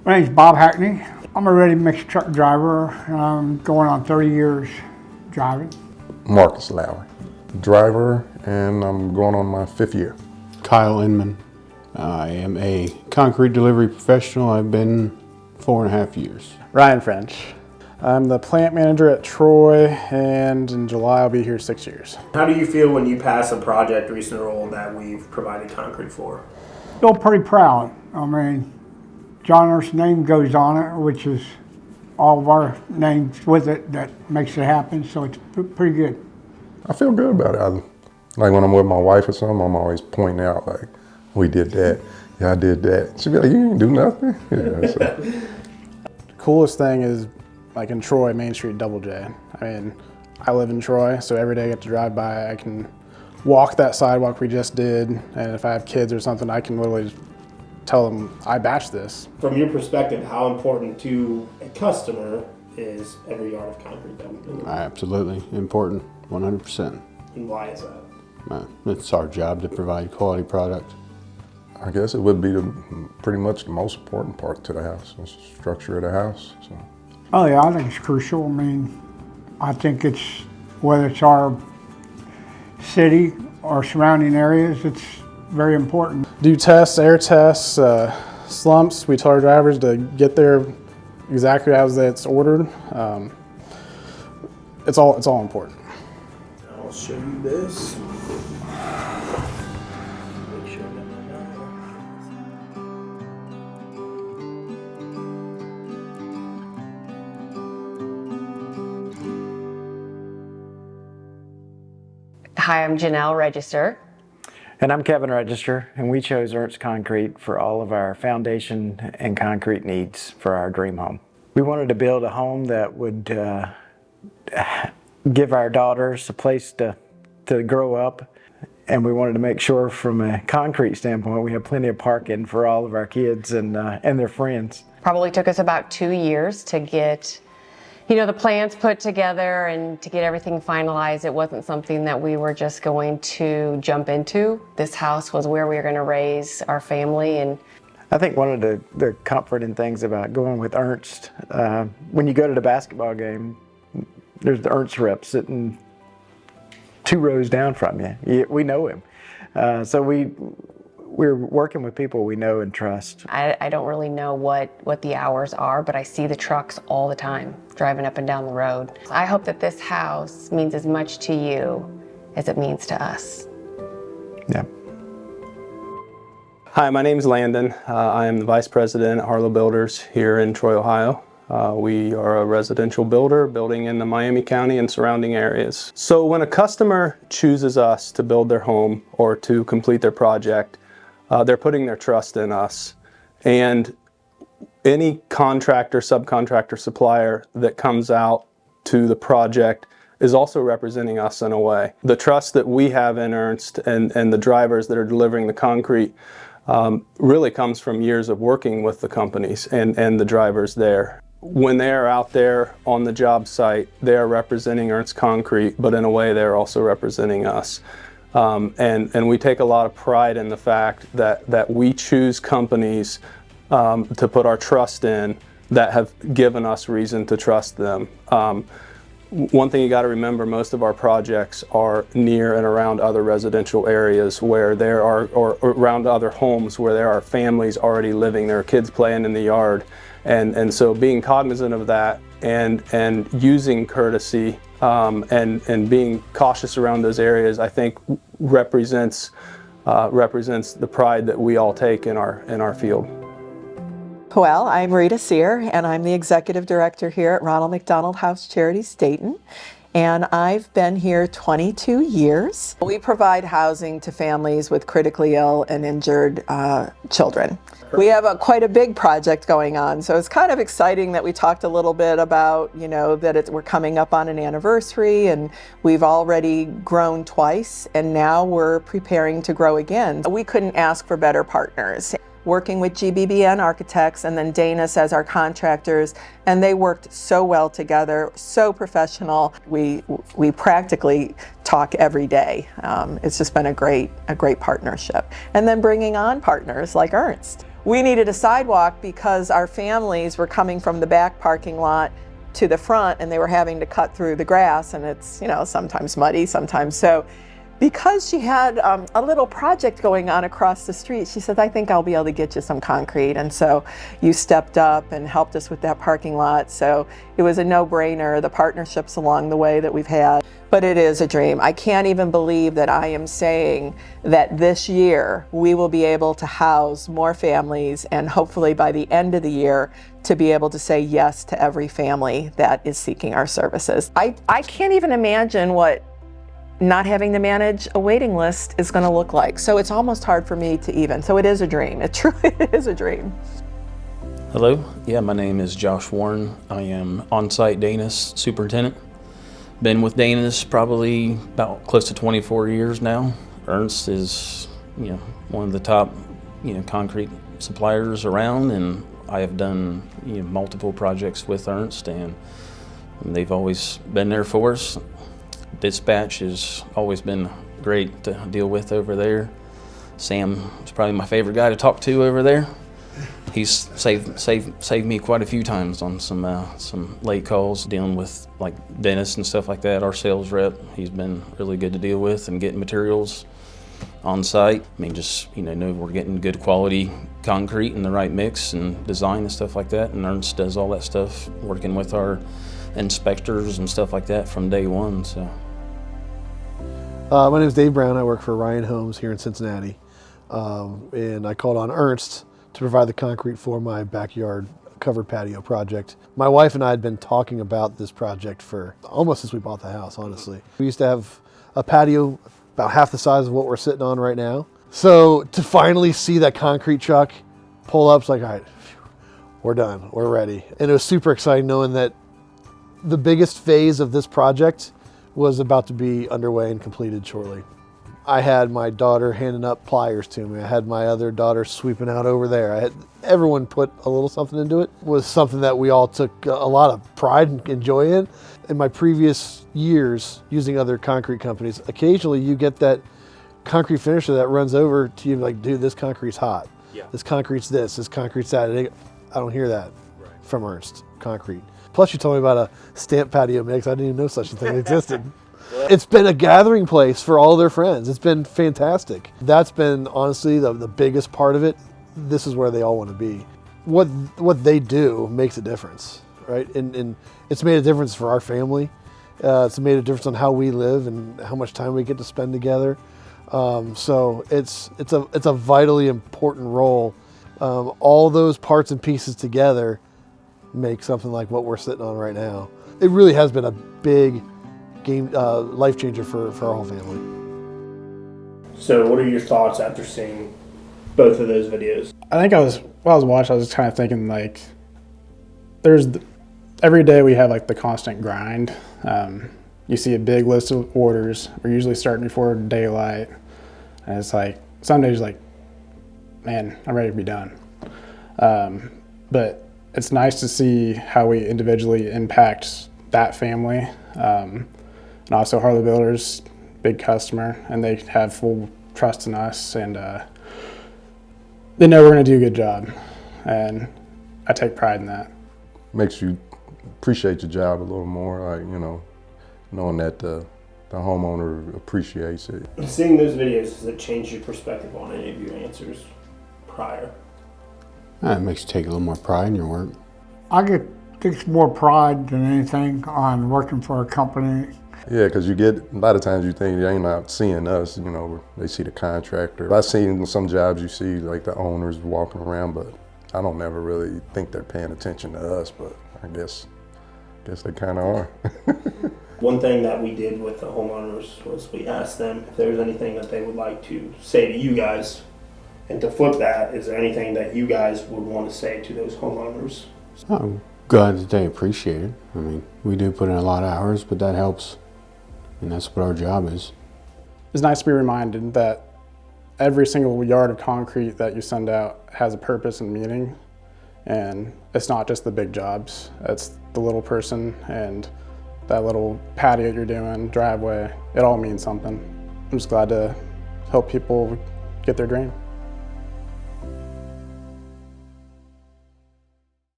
My name's Bob Hackney. I'm a ready-mix truck driver, and I'm going on 30 years driving. Marcus Lowry, driver, and I'm going on my 5th year. Kyle Inman. I am a concrete delivery professional. I've been 4.5 years. Ryan French. I'm the plant manager at Troy, and in July I'll be here 6 years. How do you feel when you pass a project recent role that we've provided concrete for? Feel pretty proud. I mean, John Ernst's name goes on it, which is all of our names with it that makes it happen, so it's pretty good. I feel good about it. Like when I'm with my wife or something, I'm always pointing out, like, we did that, yeah, I did that. She'd be like, you didn't do nothing? Yeah, so. The coolest thing is, like in Troy, Main Street, Double J. I mean, I live in Troy, so every day I get to drive by, I can walk that sidewalk we just did, and if I have kids or something, I can literally just tell them, I batched this. From your perspective, how important to a customer is every yard of concrete that we deliver? Absolutely important, 100%. And why is that? It's our job to provide quality product. I guess it would be pretty much the most important part to the house, the structure of the house. So. Oh yeah, I think it's crucial. I mean, I think it's, whether it's our city or surrounding areas, it's very important. Do tests, air tests, slumps. We tell our drivers to get there exactly as it's ordered. It's all important. I'll show you this. Make sure that Hi, I'm Janelle Register. And I'm Kevin Register, and we chose Ernst Concrete for all of our foundation and concrete needs for our dream home. We wanted to build a home that would give our daughters a place to grow up, and we wanted to make sure from a concrete standpoint we have plenty of parking for all of our kids and their friends. Probably took us about 2 years to get the plans put together and to get everything finalized. It wasn't something that we were just going to jump into. This house was where we were going to raise our family. And I think one of the comforting things about going with Ernst, when you go to the basketball game, there's the Ernst rep sitting 2 rows down from you. We know him. So we're working with people we know and trust. I don't really know what the hours are, but I see the trucks all the time driving up and down the road. I hope that this house means as much to you as it means to us. Yeah. Hi, my name's Landon. I am the Vice President at Harlow Builders here in Troy, Ohio. We are a residential builder building in the Miami County and surrounding areas. So when a customer chooses us to build their home or to complete their project, they're putting their trust in us. And any contractor, subcontractor, supplier that comes out to the project is also representing us in a way. The trust that we have in Ernst and the drivers that are delivering the concrete really comes from years of working with the companies and the drivers there. When they are out there on the job site, they are representing Ernst Concrete, but in a way they're also representing us. And we take a lot of pride in the fact that we choose companies to put our trust in that have given us reason to trust them. One thing you got to remember, most of our projects are near and around other residential areas where there are, or around other homes where there are families already living, there are kids playing in the yard. And so being cognizant of that and using courtesy and being cautious around those areas, I think represents the pride that we all take in our field. Well, I'm Rita Sear, and I'm the Executive Director here at Ronald McDonald House Charities Dayton, and I've been here 22 years. We provide housing to families with critically ill and injured children. We have quite a big project going on, so it's kind of exciting that we talked a little bit about, that we're coming up on an anniversary, and we've already grown twice, and now we're preparing to grow again. We couldn't ask for better partners. Working with GBBN Architects and then Danis as our contractors, and they worked so well together, so professional. We practically talk every day. It's just been a great partnership. And then bringing on partners like Ernst. we needed a sidewalk because our families were coming from the back parking lot to the front and they were having to cut through the grass, and it's, you know, sometimes muddy, sometimes so. Because she had a little project going on across the street, she said, I think I'll be able to get you some concrete. And so you stepped up and helped us with that parking lot. So it was a no-brainer, the partnerships along the way that we've had. But it is a dream. I can't even believe that I am saying that this year we will be able to house more families, and hopefully by the end of the year to be able to say yes to every family that is seeking our services. I can't even imagine what not having to manage a waiting list is going to look like. So it's almost hard for me to even. So it is a dream. It truly is a dream. Hello. Yeah, my name is Josh Warren. I am on-site Dana's superintendent. Been with Dana's probably about close to 24 years now. Ernst is, one of the top, concrete suppliers around, and I have done, multiple projects with Ernst, and they've always been there for us. Dispatch has always been great to deal with over there. Sam is probably my favorite guy to talk to over there. He's saved me quite a few times on some late calls dealing with like dentists and stuff like that. Our sales rep, he's been really good to deal with and getting materials on site. I mean, just know we're getting good quality concrete in the right mix and design and stuff like that. And Ernst does all that stuff, working with our inspectors and stuff like that from day one. So. My name is Dave Brown. I work for Ryan Homes here in Cincinnati, and I called on Ernst to provide the concrete for my backyard covered patio project. My wife and I had been talking about this project for almost since we bought the house, honestly. We used to have a patio about half the size of what we're sitting on right now. So to finally see that concrete truck pull up, it's like, all right, we're done, we're ready. And it was super exciting knowing that the biggest phase of this project was about to be underway and completed shortly. I had my daughter handing up pliers to me. I had my other daughter sweeping out over there. Everyone put a little something into it. It was something that we all took a lot of pride and joy in. In my previous years using other concrete companies, occasionally you get that concrete finisher that runs over to you like, dude, this concrete's hot. Yeah. This concrete's this concrete's that. I don't hear that from Ernst Concrete. Plus you told me about a stamp patio mix. I didn't even know such a thing existed. It's been a gathering place for all their friends. It's been fantastic. That's been honestly the biggest part of it. This is where they all want to be. What they do makes a difference, right? And it's made a difference for our family. It's made a difference on how we live and how much time we get to spend together. So it's a vitally important role. All those parts and pieces together make something like what we're sitting on right now. It really has been a big game, life changer for our whole family. So what are your thoughts after seeing both of those videos? I think while I was watching, I was just kind of thinking like, every day we have like the constant grind. You see a big list of orders. We're usually starting before daylight. And it's like, some days you're like, man, I'm ready to be done. But it's nice to see how we individually impact that family. And also Harley Builders, big customer, and they have full trust in us, and they know we're gonna do a good job. And I take pride in that. Makes you appreciate your job a little more, like, knowing that the homeowner appreciates it. Seeing those videos, has it changed your perspective on any of your answers prior? It makes you take a little more pride in your work. I get takes more pride than anything on working for a company. Yeah, because you get, a lot of times you think they ain't not seeing us, they see the contractor. I've seen some jobs you see like the owners walking around, but I don't never really think they're paying attention to us, but I guess they kind of are. One thing that we did with the homeowners was we asked them if there was anything that they would like to say to you guys. And to flip that, is there anything that you guys would want to say to those homeowners? I'm glad that they appreciate it. I mean, we do put in a lot of hours, but that helps. And that's what our job is. It's nice to be reminded that every single yard of concrete that you send out has a purpose and meaning. And it's not just the big jobs. It's the little person and that little patio you're doing, driveway. It all means something. I'm just glad to help people get their dream.